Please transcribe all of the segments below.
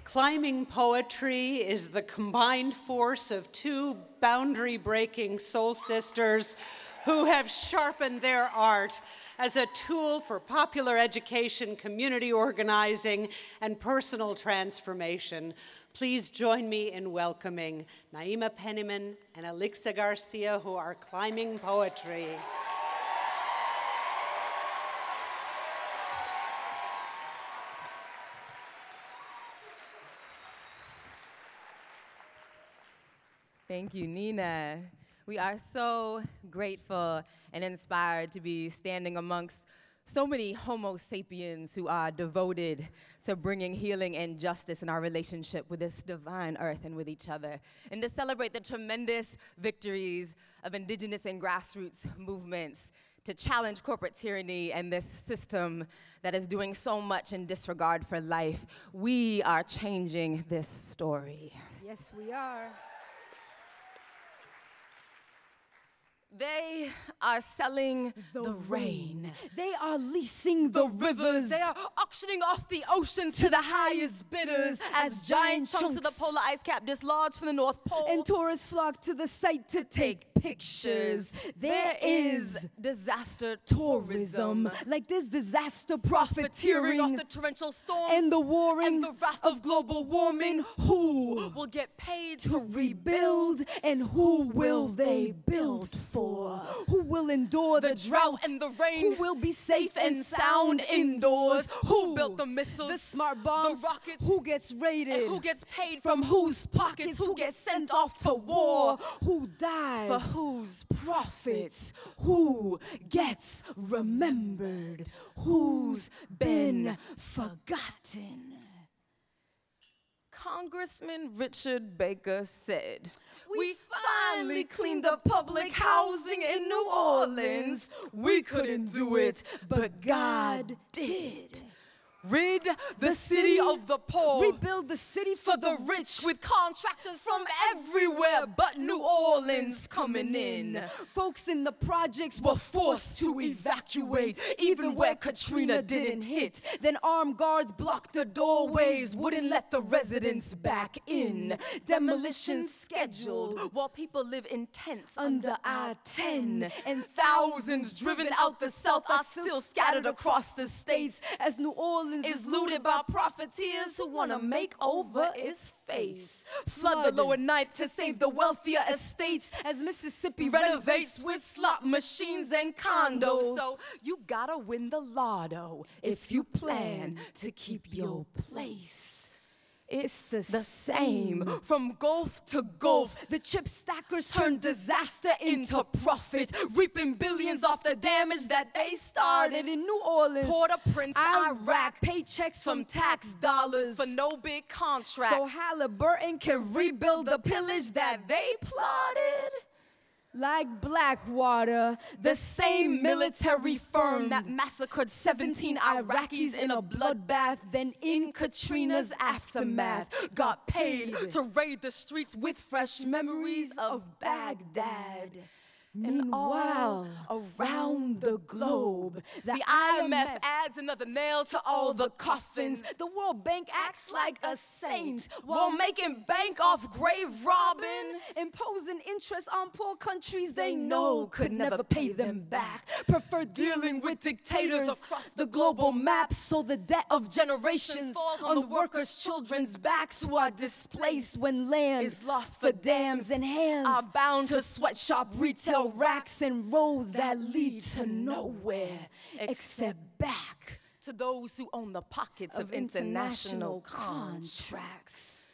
Climbing poetry is the combined force of two boundary-breaking soul sisters who have sharpened their art as a tool for popular education, community organizing, and personal transformation. Please join me in welcoming Naima Penniman and Alixa Garcia, who are climbing poetry. Thank you, Nina. We are so grateful and inspired to be standing amongst so many Homo sapiens who are devoted to bringing healing and justice in our relationship with this divine earth and with each other, and to celebrate the tremendous victories of indigenous and grassroots movements to challenge corporate tyranny and this system that is doing so much in disregard for life. We are changing this story. Yes, we are. They are selling the rain. They are leasing the rivers. They are auctioning off the ocean to the highest bidders as giant chunks of the polar ice cap dislodge from the North Pole. And tourists flock to the site to take pictures. There is disaster tourism, like this disaster profiteering off the torrential storms and the warring and the wrath of global warming. Who will get paid to rebuild, and who will they build for? Who will endure the drought and the rain? Who will be safe and sound indoors? Who built the missiles, the smart bombs, the rockets? Who gets raided? And who gets paid from whose pockets? Who gets sent off to war? Who dies for whose profits? Who gets remembered? Who's been forgotten? Congressman Richard Baker said, "We finally cleaned up public housing in New Orleans. We couldn't do it, but God did. Rid the city of the poor. Rebuild the city for the rich. With contractors from everywhere but New Orleans coming in. Folks in the projects were forced to evacuate, even where Katrina didn't hit. Then armed guards blocked the doorways, wouldn't let the residents back in. Demolition scheduled while people live in tents under I-10. And thousands driven out the south are still scattered across the states as New Orleans is looted by profiteers who want to make over its face. Flood the lower ninth to save the wealthier estates as Mississippi renovates with slot machines and condos. So you gotta win the lotto if you plan to keep your place. It's the same from gulf to gulf. The chip stackers turned disaster into profit, reaping billions off the damage that they started in New Orleans, Port-au-Prince, Iraq. Paychecks from tax dollars for no big contracts, so Halliburton can rebuild the pillage that they plotted. Like Blackwater, the same military firm that massacred 17 Iraqis in a bloodbath, then in Katrina's aftermath, got paid to raid the streets with fresh memories of Baghdad. Meanwhile, around the globe, the IMF adds another nail to all the coffins. The World Bank acts like a saint while making bank off grave robbing, imposing interest on poor countries they know could never pay them back. Prefer dealing with dictators across the global map, so the debt of generations falls on the workers' children's backs who are displaced when land is lost for dams, and hands are bound to sweatshop retail racks and roads that lead to nowhere except back to those who own the pockets of international contracts.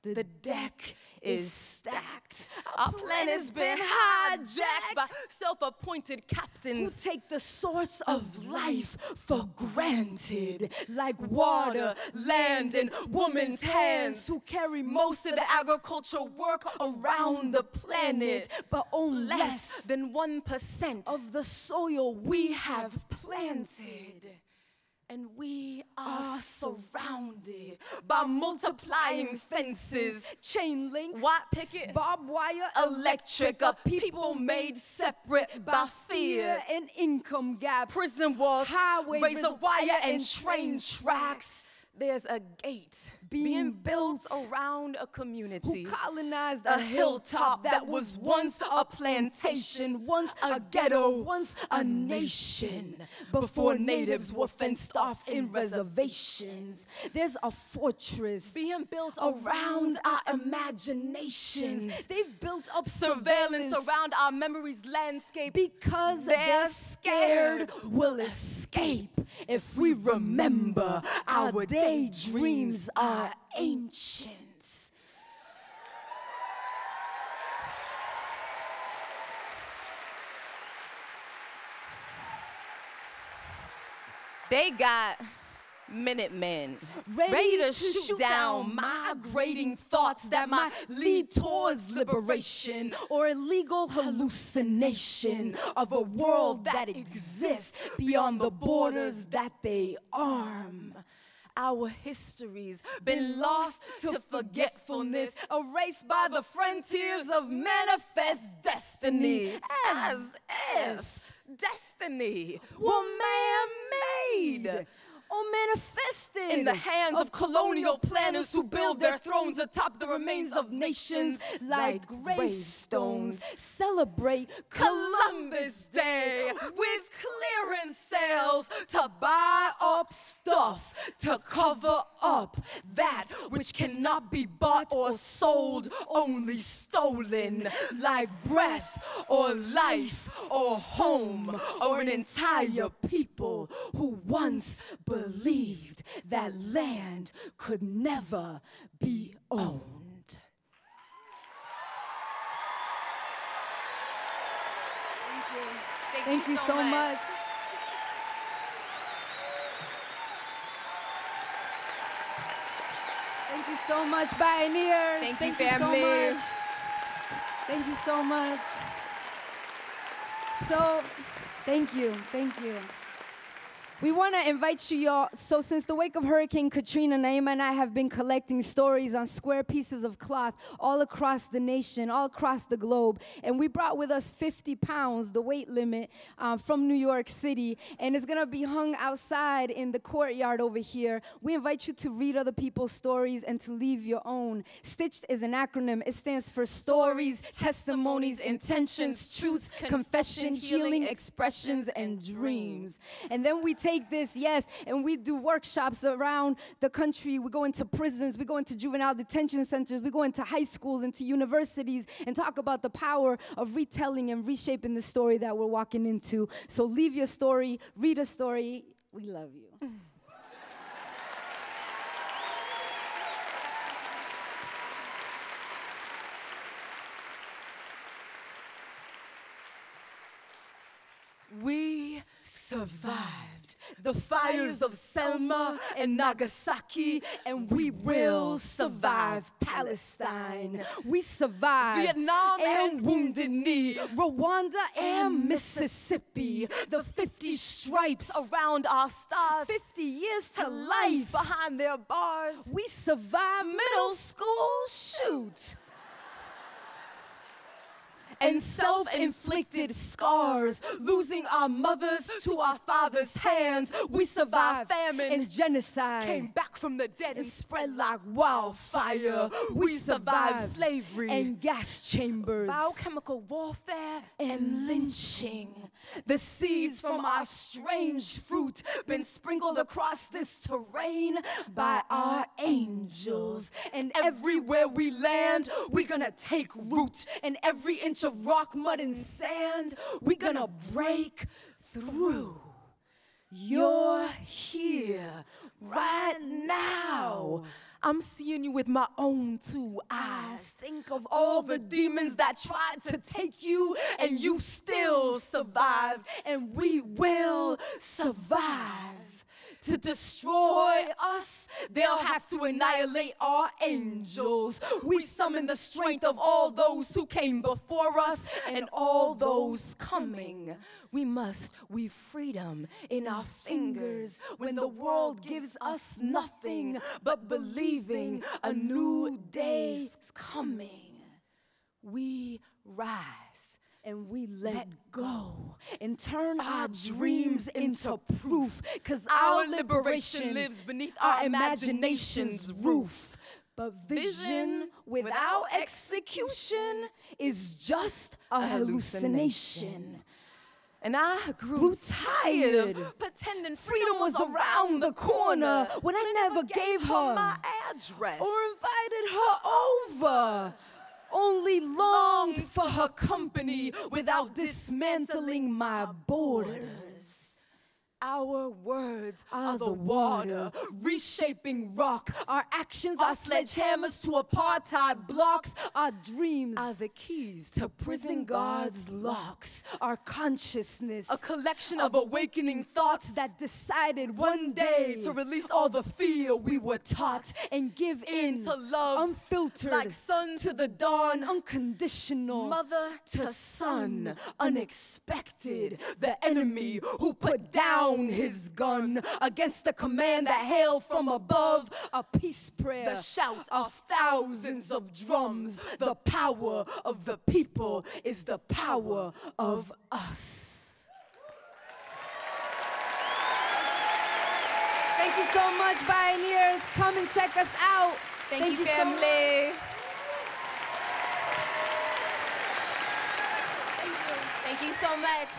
The deck is stacked. Our plan has been hijacked by self-appointed captains who take the source of life for granted, like water, land, and women's hands, who carry most of the agricultural work around the planet, but own less than 1% of the soil we have planted. And we are surrounded by multiplying fences, chain link, white picket, barbed wire, electric, a people made separate by fear and income gaps, prison walls, highways, razor wire, and train tracks. There's a gate being built around a community who colonized a hilltop that was once a plantation, once a ghetto, once a nation, before natives were fenced off in reservations. There's a fortress being built around our imaginations. They've built up surveillance around our memories landscape because they're scared we'll escape if we remember our daydreams are ancient. They got Minutemen ready to shoot down migrating thoughts that might lead towards liberation or illegal hallucination of a world that exists beyond the borders that they arm. Our history's been lost to forgetfulness, erased by the frontiers of manifest destiny, as if destiny were man-made or manifested in the hands of colonial planners who build their thrones atop the remains of nations like gravestones. Celebrate Columbus Day with clearance sales to buy up stuff to cover up that which cannot be bought or sold, only stolen, like breath or life or home or an entire people who once believed that land could never be owned. Thank you so much. Thank you so much, pioneers. Thank you, family. So much. Thank you so much. So, thank you. We want to invite you, y'all. So since the wake of Hurricane Katrina, Naima and I have been collecting stories on square pieces of cloth all across the nation, all across the globe. And we brought with us 50 pounds, the weight limit, from New York City. And it's going to be hung outside in the courtyard over here. We invite you to read other people's stories and to leave your own. STITCHED is an acronym. It stands for stories, testimonies, intentions, truths, confession, healing, expressions, and dreams. And then we take this, yes, and we do workshops around the country. We go into prisons, we go into juvenile detention centers, we go into high schools, into universities, and talk about the power of retelling and reshaping the story that we're walking into. So leave your story, read a story. We love you. We survived the fires of Selma and Nagasaki, and we will survive Palestine. We survived Vietnam and Wounded Knee, Rwanda and Mississippi, the 50 stripes around our stars, 50 years to life behind their bars. We survived middle school shoot and self-inflicted scars, losing our mothers to our fathers' hands. We survived famine and genocide, came back from the dead and spread like wildfire. We survived slavery and gas chambers, biochemical warfare and lynching. The seeds from our strange fruit been sprinkled across this terrain by our angels. And everywhere we land, we're gonna take root. And every inch of rock, mud, and sand, we're gonna break through. You're here right now. I'm seeing you with my own two eyes. Think of all the demons that tried to take you, and you still survived, and we will survive. To destroy us, they'll have to annihilate our angels. We summon the strength of all those who came before us and all those coming. We must weave freedom in our fingers when the world gives us nothing but believing a new day's coming. We rise and we let go and turn our dreams into proof. 'Cause our liberation lives beneath our imagination's roof. But vision without execution is just a hallucination. And I grew tired of pretending freedom was around the corner when I never gave her my address or invited her over. Only longed for her company without dismantling my borders. Our words are the water, reshaping rock. Our actions are sledgehammers to apartheid blocks. Our dreams are the keys to prison guards' locks. Our consciousness, a collection of awakening thoughts that decided one day to release all the fear we were taught and give in to love, unfiltered, like sun to the dawn, unconditional, mother to son, unexpected. The enemy who put down his gun against the command that hailed from above, a peace prayer, the shout of thousands of drums. The power of the people is the power of us. Thank you so much, pioneers. Come and check us out. Thank you, family. Thank you so much.